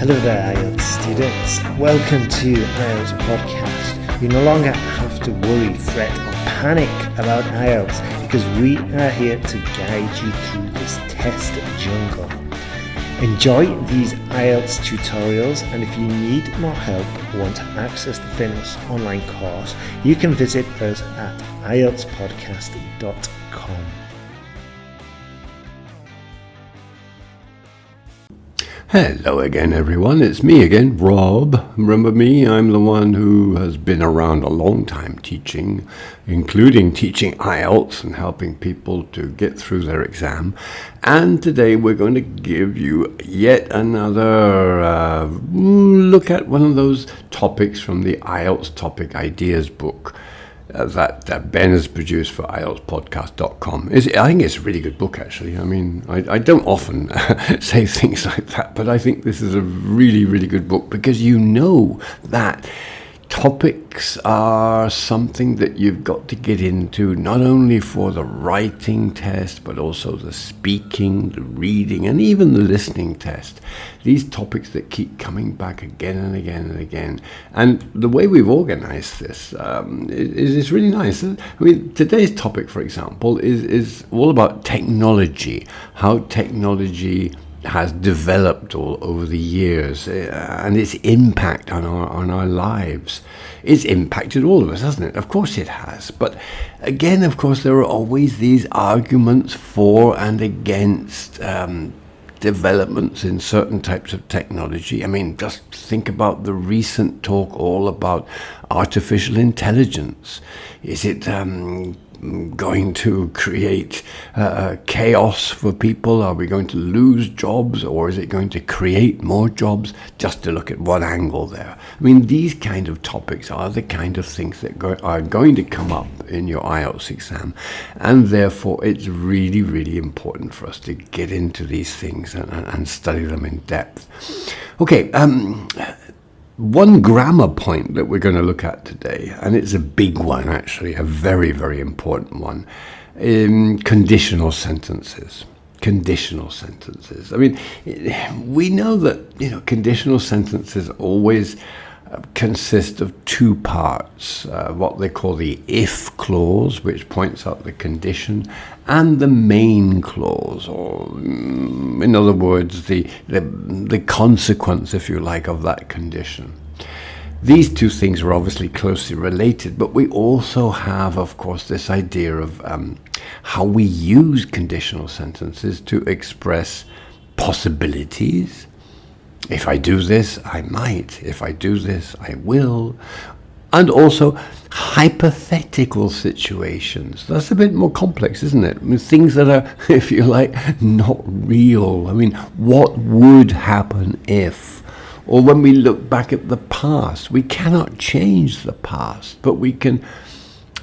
Hello there, IELTS students. Welcome to IELTS Podcast. You no longer have to worry, fret or panic about IELTS because we are here to guide you through this test jungle. Enjoy these IELTS tutorials, and if you need more help or want to access the famous online course, you can visit us at IELTSPodcast.com. Hello again, everyone. It's me again, Rob. Remember me? I'm the one who has been around a long time teaching, including teaching IELTS and helping people to get through their exam. And today we're going to give you yet another look at one of those topics from the IELTS Topic Ideas book that Ben has produced for IELTSPodcast.com. I think it's a really good book, actually. I mean, I don't often say things like that, but I think this is a really, really good book because you know that topics are something that you've got to get into, not only for the writing test, but also the speaking, the reading, and even the listening test. These topics that keep coming back again and again and again. And the way we've organized this is really nice. I mean, today's topic, for example, is all about technology, how technology has developed all over the years and its impact on our lives. It's impacted all of us, hasn't it? Of course it has. But again, of course, there are always these arguments for and against developments in certain types of technology. I mean, just think about the recent talk all about artificial intelligence. Is it going to create chaos for people? Are we going to lose jobs, or is it going to create more jobs? Just to look at one angle there. I mean, these kind of topics are the kind of things that are going to come up in your IELTS exam, and therefore it's really, really important for us to get into these things and study them in depth. Okay, one grammar point that we're going to look at today, and it's a big one actually, a very, very important one, conditional sentences. Conditional sentences. I mean, we know that, conditional sentences always consist of two parts, what they call the if clause, which points out the condition, and the main clause, or in other words, the consequence, if you like, of that condition. These two things are obviously closely related, but we also have, of course, this idea of how we use conditional sentences to express possibilities. If I do this, I might. If I do this, I will. And also hypothetical situations. That's a bit more complex, isn't it? I mean, things that are, if you like, not real. I mean, what would happen if? Or when we look back at the past, we cannot change the past, but we can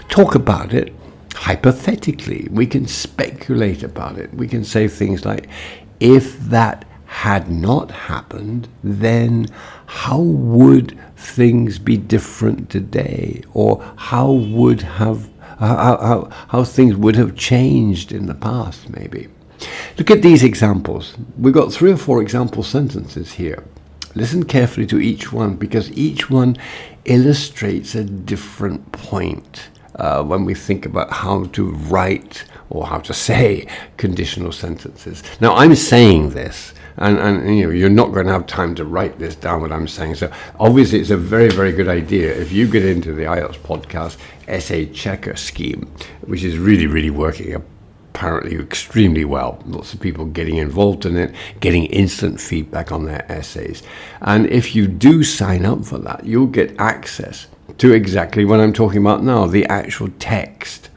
talk about it hypothetically. We can speculate about it. We can say things like, if that had not happened, then how would things be different today? Or how things would have changed in the past, maybe? Look at these examples. We've got 3 or 4 example sentences here. Listen carefully to each one, because each one illustrates a different point when we think about how to write or how to say conditional sentences. Now, I'm saying this, and you're not going to have time to write this down, what I'm saying. So obviously it's a very, very good idea if you get into the IELTS podcast essay checker scheme, which is really, really working apparently extremely well. Lots of people getting involved in it, getting instant feedback on their essays. And if you do sign up for that, you'll get access to exactly what I'm talking about now, the actual text.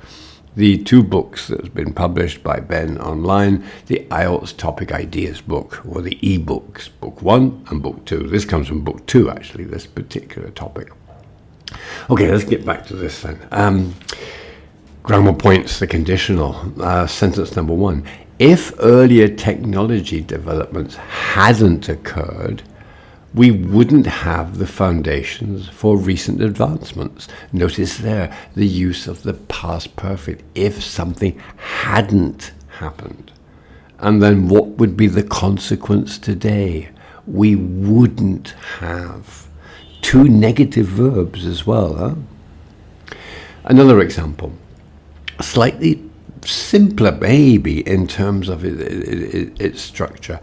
The 2 books that has been published by Ben online, the IELTS Topic Ideas book, or the e-books, book 1 and book 2. This comes from book 2, actually, this particular topic. Okay, let's get back to this then. Grammar points, the conditional. Sentence number 1. If earlier technology developments hadn't occurred, we wouldn't have the foundations for recent advancements. Notice there the use of the past perfect. If something hadn't happened. And then what would be the consequence today? we wouldn't have two negative verbs as well. Another example, slightly simpler maybe in terms of its structure.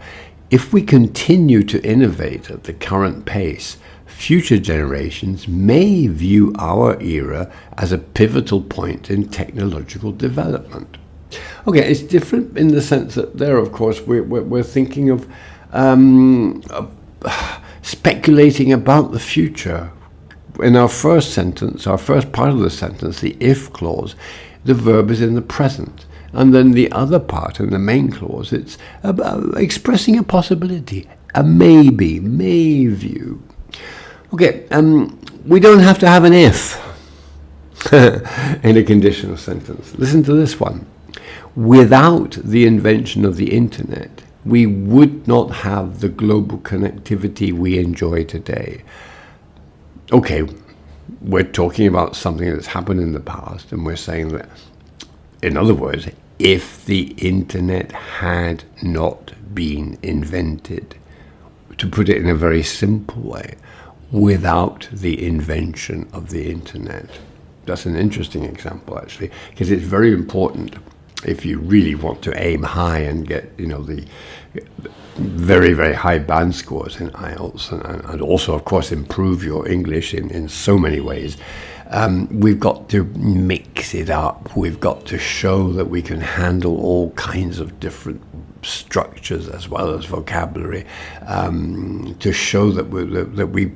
If we continue to innovate at the current pace, future generations may view our era as a pivotal point in technological development. Okay, it's different in the sense that there, of course, we're thinking of speculating about the future. In our first sentence, our first part of the sentence, the if clause, the verb is in the present. And then the other part, in the main clause, it's about expressing a possibility, a maybe, may view. Okay, we don't have to have an if in a conditional sentence. Listen to this one. Without the invention of the internet, we would not have the global connectivity we enjoy today. Okay, we're talking about something that's happened in the past, and we're saying that, in other words, if the internet had not been invented, to put it in a very simple way, without the invention of the internet. That's an interesting example, actually, because it's very important if you really want to aim high and get, the very, very high band scores in IELTS, and also, of course, improve your English in so many ways. We've got to mix it up. We've got to show that we can handle all kinds of different structures as well as vocabulary, to show that we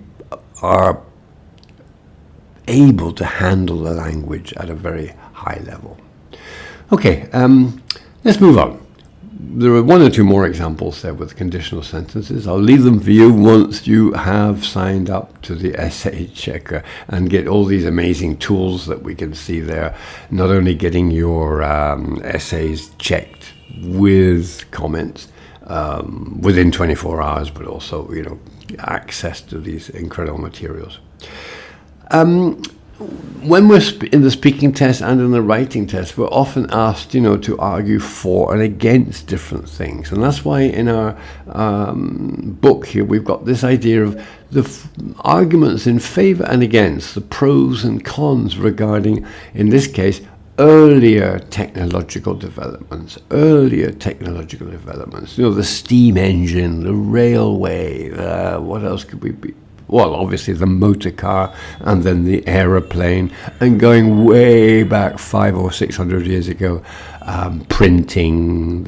are able to handle the language at a very high level. Okay, let's move on. There are one or two more examples there with conditional sentences. I'll leave them for you once you have signed up to the essay checker and get all these amazing tools that we can see there. Not only getting your essays checked with comments within 24 hours, but also, access to these incredible materials. When we're in the speaking test and in the writing test, we're often asked, to argue for and against different things. And that's why in our book here, we've got this idea of the arguments in favor and against, the pros and cons regarding, in this case, earlier technological developments, the steam engine, the railway, what else could we be? Well, obviously the motor car, and then the aeroplane, and going way back 500 or 600 years ago, printing,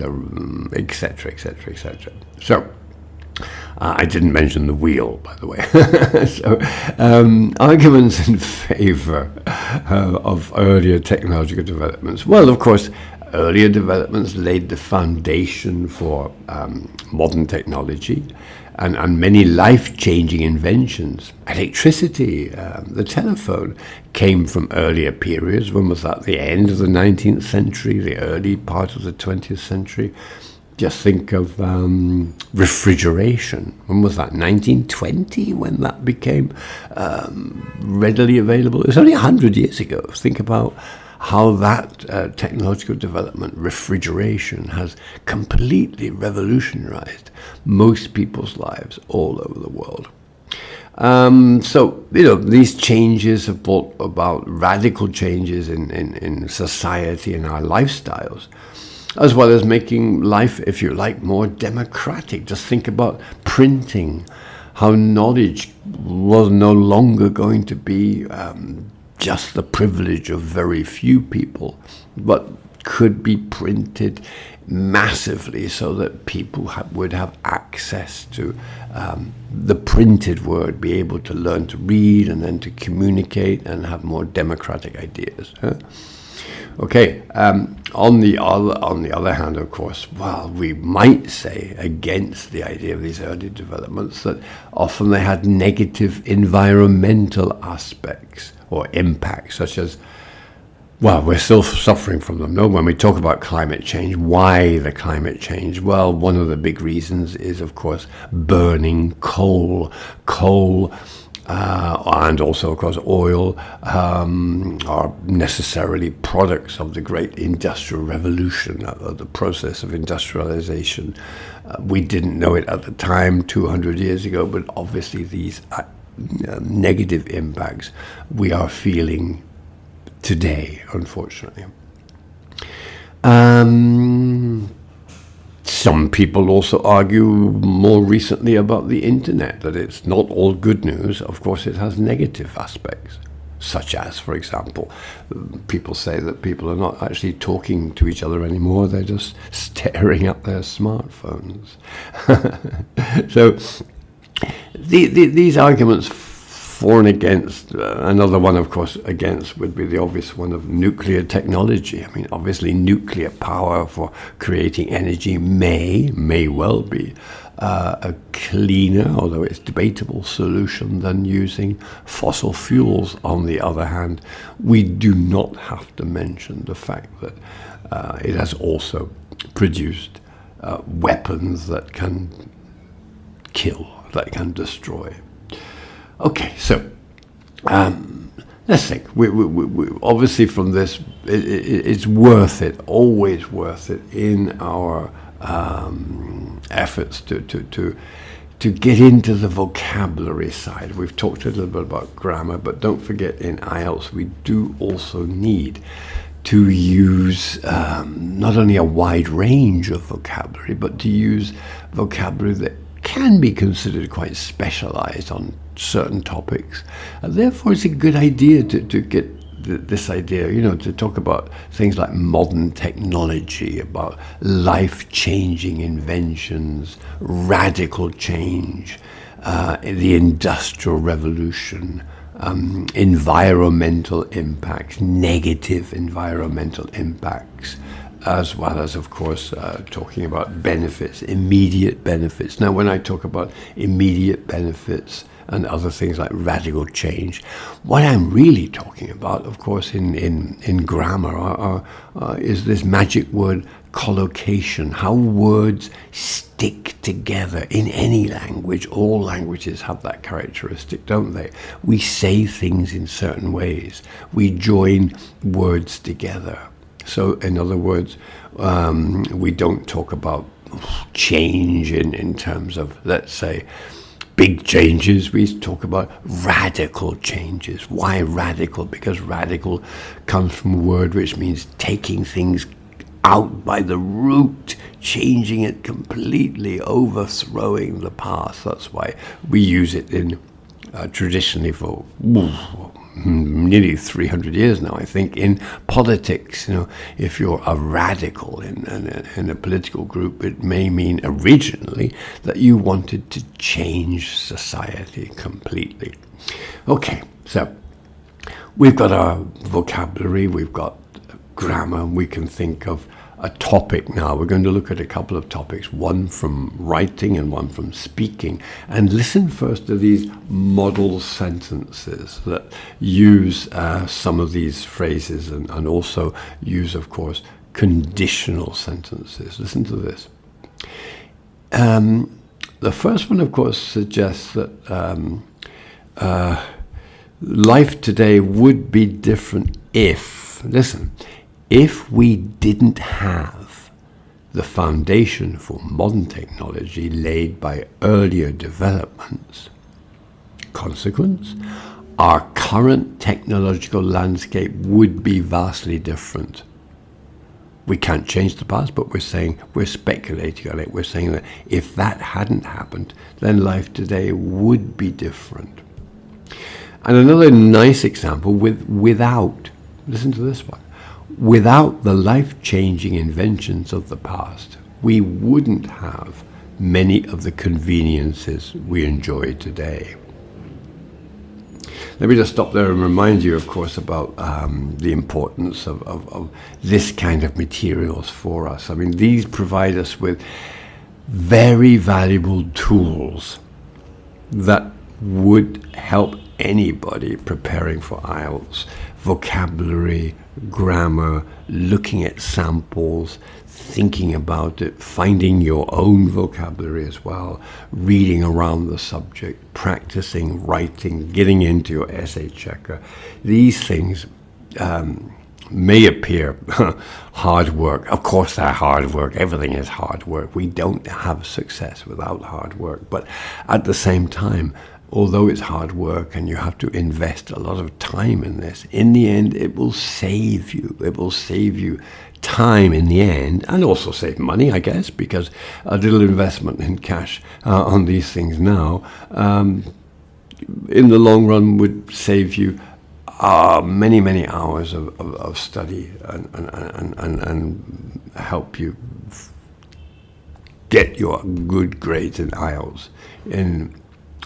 etc., etc., etc. So, I didn't mention the wheel, by the way. So, arguments in favor of earlier technological developments. Well, of course, earlier developments laid the foundation for modern technology. And many life-changing inventions. Electricity, the telephone, came from earlier periods. When was that? The end of the 19th century, the early part of the 20th century. Just think of refrigeration. When was that? 1920, when that became readily available. It was only 100 years ago. Think about how that technological development, refrigeration, has completely revolutionized most people's lives all over the world. So, these changes have brought about radical changes in society and our lifestyles, as well as making life, if you like, more democratic. Just think about printing, how knowledge was no longer going to be just the privilege of very few people, but could be printed massively so that people would have access to the printed word, be able to learn to read and then to communicate and have more democratic ideas. Okay, on the other hand, of course, we might say against the idea of these early developments that often they had negative environmental aspects or impacts, such as, we're still suffering from them. No, when we talk about climate change, why the climate change? Well, one of the big reasons is, of course, burning coal. Coal and also, of course, oil are necessarily products of the great industrial revolution, the process of industrialization. We didn't know it at the time, 200 years ago, but obviously these negative impacts we are feeling today, unfortunately. Some people also argue more recently about the internet, that it's not all good news. Of course, it has negative aspects, such as, for example, people say that people are not actually talking to each other anymore. They're just staring at their smartphones. So these arguments for and against, another one, of course, against would be the obvious one of nuclear technology. I mean, obviously, nuclear power for creating energy may well be a cleaner, although it's debatable, solution than using fossil fuels. On the other hand, we do not have to mention the fact that it has also produced weapons that can kill, that can destroy. Okay, so let's think. We obviously from this, it's worth it, always worth it, in our efforts to get into the vocabulary side. We've talked a little bit about grammar, but don't forget, in IELTS we do also need to use not only a wide range of vocabulary, but to use vocabulary that can be considered quite specialized on certain topics. And therefore, it's a good idea to get this idea, to talk about things like modern technology, about life-changing inventions, radical change, the Industrial Revolution, environmental impacts, negative environmental impacts, as well as, of course, talking about benefits, immediate benefits. Now, when I talk about immediate benefits and other things like radical change, what I'm really talking about, of course, in grammar is this magic word collocation, how words stick together in any language. All languages have that characteristic, don't they? We say things in certain ways. We join words together. So, in other words, we don't talk about change in terms of, let's say, big changes. We talk about radical changes. Why radical? Because radical comes from a word which means taking things out by the root, changing it completely, overthrowing the past. That's why we use it in traditionally for nearly 300 years now, I think, in politics. If you're a radical in a political group, it may mean originally that you wanted to change society completely. Okay, so we've got our vocabulary, we've got grammar, we can think of a topic now. We're going to look at a couple of topics, one from writing and one from speaking. And listen first to these model sentences that use some of these phrases and also use, of course, conditional sentences. Listen to this. The first one, of course, suggests that life today would be different if we didn't have the foundation for modern technology laid by earlier developments. Consequence, our current technological landscape would be vastly different. We can't change the past, but we're speculating on it. We're saying that if that hadn't happened, then life today would be different. And another nice example without, listen to this one. Without the life-changing inventions of the past, we wouldn't have many of the conveniences we enjoy today. Let me just stop there and remind you, of course, about the importance of this kind of materials for us. I mean, these provide us with very valuable tools that would help anybody preparing for IELTS vocabulary, grammar, looking at samples, thinking about it, finding your own vocabulary as well, reading around the subject, practicing writing, getting into your essay checker. These things may appear hard work. Of course they're hard work. Everything is hard work. We don't have success without hard work. But at the same time, although it's hard work and you have to invest a lot of time in this, in the end it will save you. It will save you time in the end, and also save money, I guess, because a little investment in cash on these things now, in the long run, would save you many hours of study and help you get your good grades in IELTS in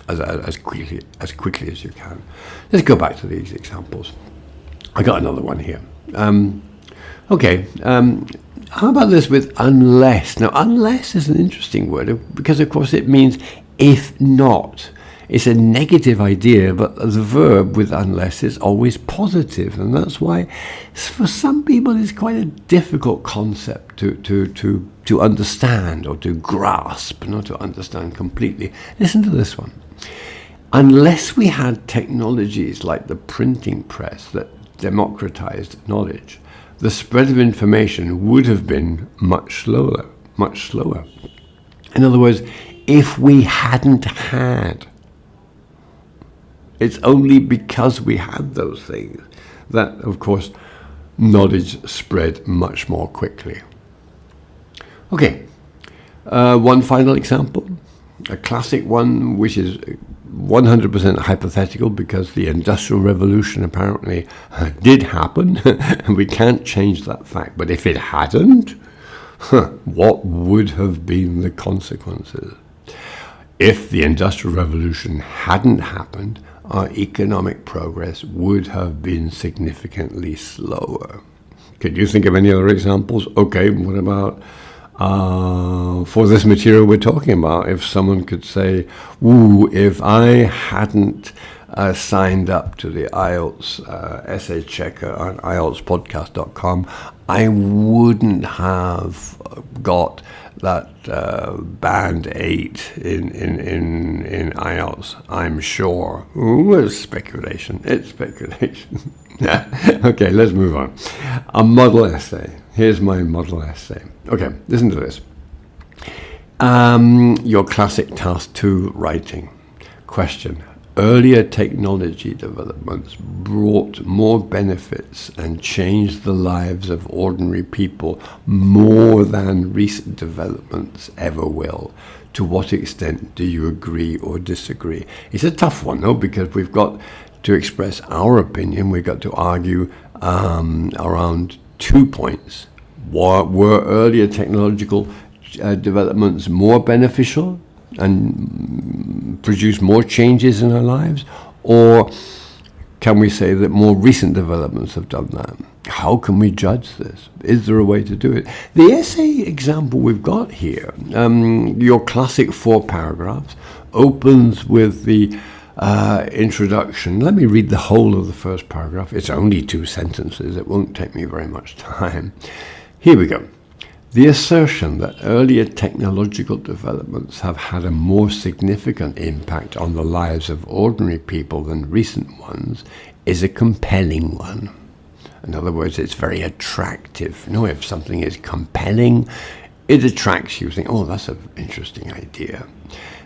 as quickly as you can. Let's go back to these examples. I got another one here. Okay, how about this with unless? Now, unless is an interesting word because, of course, it means if not. It's a negative idea, but the verb with unless is always positive, and that's why for some people it's quite a difficult concept to understand or to grasp, not to understand completely. Listen to this one. Unless we had technologies like the printing press that democratized knowledge, the spread of information would have been much slower. In other words, if we hadn't had, it's only because we had those things that, of course, knowledge spread much more quickly. Okay, one final example, a classic one which is 100% hypothetical because the Industrial Revolution apparently did happen and we can't change that fact. But if it hadn't, what would have been the consequences? If the Industrial Revolution hadn't happened, our economic progress would have been significantly slower. Could you think of any other examples? Okay, what about for this material we're talking about, if someone could say, if I hadn't signed up to the IELTS Essay Checker on IELTSPodcast.com, I wouldn't have got that band 8 in IELTS, I'm sure. It's speculation. Okay, let's move on. A model essay. Here's my model essay. Okay, listen to this. Your classic task 2 writing. Question. Earlier technology developments brought more benefits and changed the lives of ordinary people more than recent developments ever will. To what extent do you agree or disagree? It's a tough one, though, because we've got to express our opinion. We've got to argue around 2 points. Were earlier technological developments more beneficial and produce more changes in our lives, or can we say that more recent developments have done that? How can we judge this? Is there a way to do it? The essay example we've got here, your classic 4 paragraphs, opens with the introduction. Let me read the whole of the first paragraph. It's only 2 sentences. It won't take me very much time. Here we go. The assertion that earlier technological developments have had a more significant impact on the lives of ordinary people than recent ones is a compelling one. In other words, it's very attractive. You know, if something is compelling, it attracts you. You think, oh, that's an interesting idea.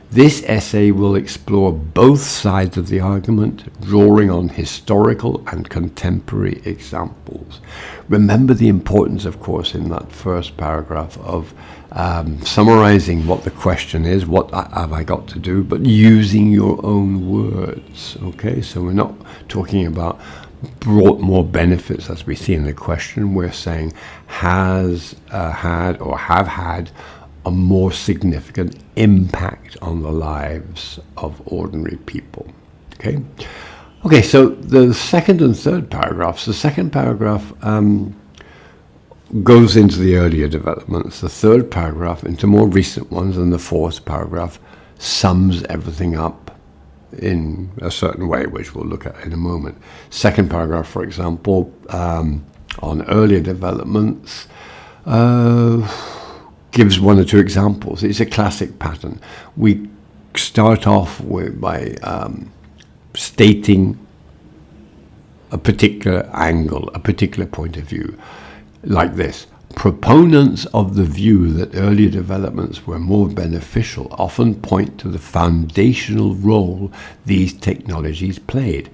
This essay will explore both sides of the argument, drawing on historical and contemporary examples. Remember the importance, of course, in that first paragraph of summarizing what the question is, what have I got to do, but using your own words, okay? So we're not talking about brought more benefits as we see in the question. We're saying has had or have had a more significant impact on the lives of ordinary people. Okay, so the second and third paragraphs. The second paragraph goes into the earlier developments, the third paragraph into more recent ones, and the fourth paragraph sums everything up in a certain way, which we'll look at in a moment. Second paragraph, for example, on earlier developments, gives one or two examples. It's a classic pattern. We start off by stating a particular angle, a particular point of view, like this. Proponents of the view that earlier developments were more beneficial often point to the foundational role these technologies played.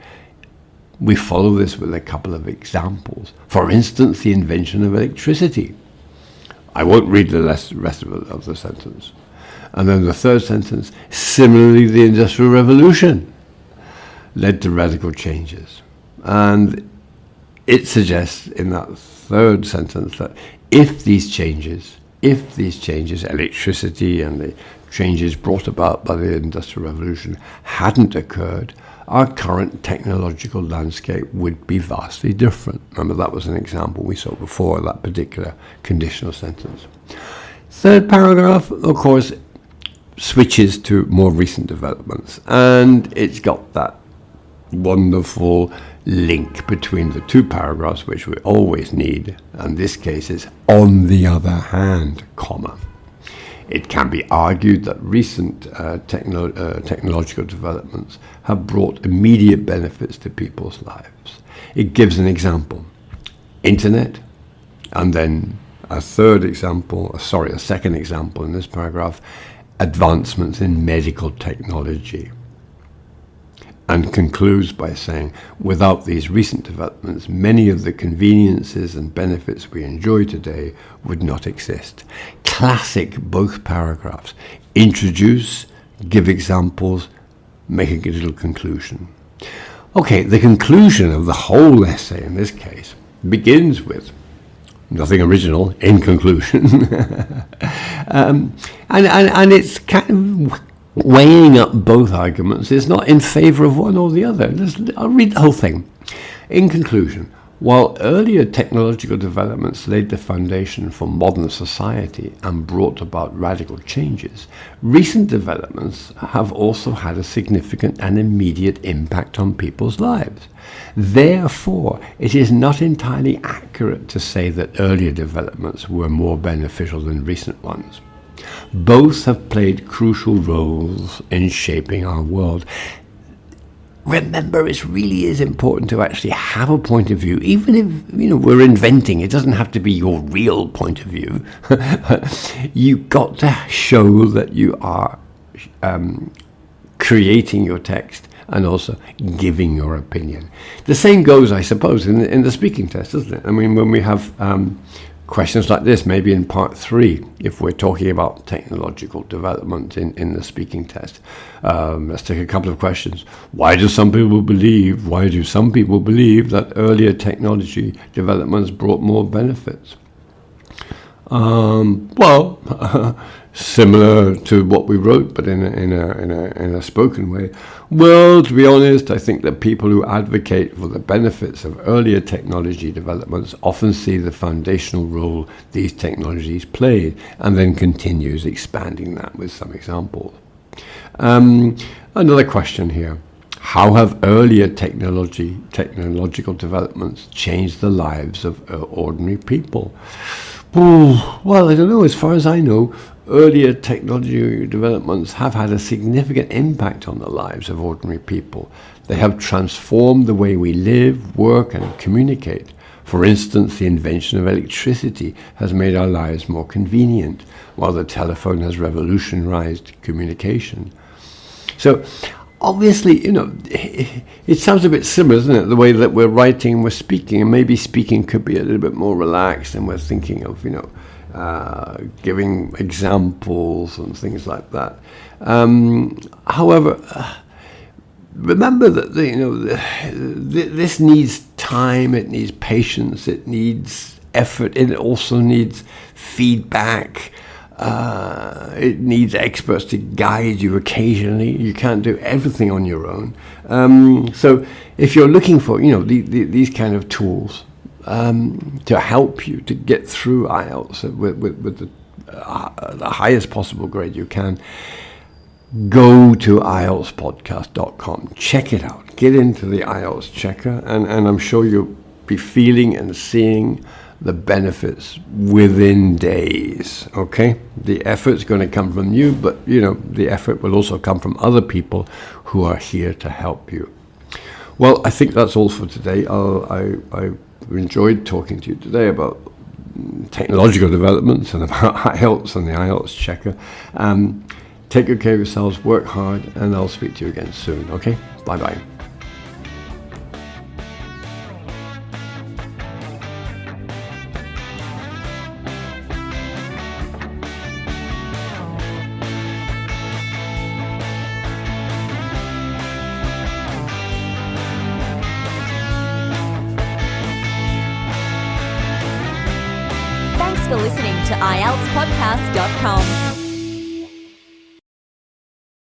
We follow this with a couple of examples. For instance, the invention of electricity. I won't read the rest of the sentence. And then the third sentence, similarly, the Industrial Revolution led to radical changes. And it suggests in that third sentence that if these changes, electricity and the changes brought about by the Industrial Revolution hadn't occurred, our current technological landscape would be vastly different. Remember, that was an example we saw before, that particular conditional sentence. Third paragraph, of course, switches to more recent developments, and it's got that wonderful link between the two paragraphs, which we always need, and this case is on the other hand, comma. It can be argued that recent technological developments have brought immediate benefits to people's lives. It gives an example, internet, and then a second example in this paragraph, advancements in medical technology. And concludes by saying, without these recent developments, many of the conveniences and benefits we enjoy today would not exist. Classic, both paragraphs. Introduce, give examples, make a little conclusion. Okay, the conclusion of the whole essay in this case begins with nothing original, in conclusion. and it's kind of weighing up both arguments. Is not in favor of one or the other. I'll read the whole thing. In conclusion, while earlier technological developments laid the foundation for modern society and brought about radical changes, recent developments have also had a significant and immediate impact on people's lives. Therefore, it is not entirely accurate to say that earlier developments were more beneficial than recent ones. Both have played crucial roles in shaping our world. Remember, it really is important to actually have a point of view, even if we're inventing. It doesn't have to be your real point of view. You've got to show that you are creating your text and also giving your opinion. The same goes, I suppose, in the speaking test, doesn't it? I mean, when we have questions like this, maybe in part 3, if we're talking about technological development in the speaking test. Let's take a couple of questions. Why do some people believe that earlier technology developments brought more benefits? Similar to what we wrote, but in a spoken way. Well, to be honest, I think that people who advocate for the benefits of earlier technology developments often see the foundational role these technologies played, and then continues expanding that with some examples. Another question here. How have earlier technological developments changed the lives of ordinary people? Well, I don't know. As far as I know, earlier technology developments have had a significant impact on the lives of ordinary people. They have transformed the way we live, work, and communicate. For instance, the invention of electricity has made our lives more convenient, while the telephone has revolutionized communication. So, obviously, it sounds a bit similar, doesn't it? The way that we're writing, we're speaking, and maybe speaking could be a little bit more relaxed, and we're thinking of, giving examples and things like that. However, remember that this needs time, it needs patience, it needs effort, it also needs feedback. It needs experts to guide you occasionally. You can't do everything on your own. So if you're looking for, these kind of tools to help you to get through IELTS with the highest possible grade you can, go to IELTSPodcast.com. Check it out. Get into the IELTS checker, and I'm sure you'll be feeling and seeing the benefits within days, okay? The effort's going to come from you, but, the effort will also come from other people who are here to help you. Well, I think that's all for today. I enjoyed talking to you today about technological developments and about IELTS and the IELTS checker. Take good care of yourselves, work hard, and I'll speak to you again soon, okay? Bye-bye. Thanks for listening to IELTSPodcast.com.